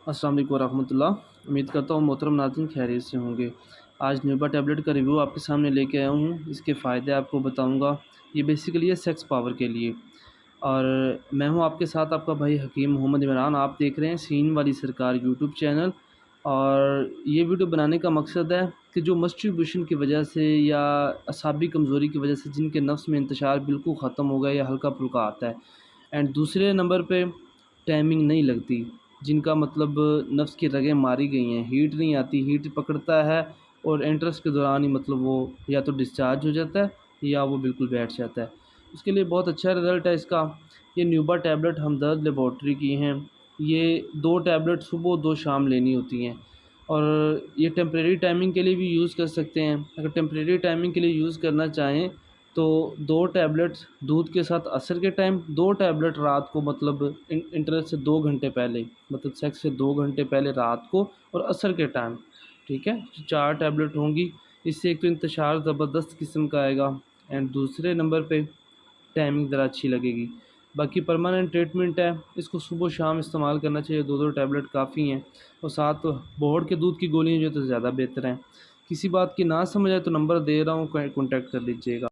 अस्सलाम वालेकुम रहमतुल्लाह। उम्मीद करता हूँ मोहतरम नाज़रीन खैरियत से होंगे। आज न्यूबा टैबलेट का रिव्यू आपके सामने लेके आया हूँ। इसके फ़ायदे आपको बताऊँगा। ये बेसिकली है सेक्स पावर के लिए। और मैं हूँ आपके साथ आपका भाई हकीम मोहम्मद इमरान। आप देख रहे हैं सीन वाली सरकार यूट्यूब चैनल। और ये वीडियो बनाने का मकसद है कि जो मस्टरबेशन की वजह से या असाबी कमज़ोरी की वजह से जिनके नफ्स में इंतशार बिल्कुल ख़त्म हो गया या हल्का फुल्का आता है। एंड दूसरे नंबर पे टाइमिंग नहीं लगती, जिनका मतलब नफ्स की रगें मारी गई हैं, हीट नहीं आती, हीट पकड़ता है और इंटरेस्ट के दौरान ही मतलब वो या तो डिस्चार्ज हो जाता है या वो बिल्कुल बैठ जाता है। उसके लिए बहुत अच्छा रिज़ल्ट है इसका। ये न्यूबा टैबलेट हमदर्द लेबॉर्ट्री की हैं। ये 2 टैबलेट सुबह 2 शाम लेनी होती हैं। और ये टेम्परेरी टाइमिंग के लिए भी यूज़ कर सकते हैं। अगर टेम्परेरी टाइमिंग के लिए यूज़ करना चाहें तो 2 टैबलेट दूध के साथ असर के टाइम, 2 टैबलेट रात को मतलब इंटरवल से 2 घंटे पहले, मतलब सेक्स से 2 घंटे पहले रात को और असर के टाइम, ठीक है। 4 टैबलेट होंगी। इससे एक तो इंतशार ज़बरदस्त किस्म का आएगा एंड दूसरे नंबर पे टाइमिंग ज़रा अच्छी लगेगी। बाकी परमानेंट ट्रीटमेंट है, इसको सुबह शाम इस्तेमाल करना चाहिए। 2-2 टैबलेट काफ़ी हैं। और साथ बोहड़ के दूध की गोलियाँ जो तो ज़्यादा बेहतर हैं। किसी बात की ना समझ आए तो नंबर दे रहा हूँ, कॉन्टैक्ट कर लीजिएगा।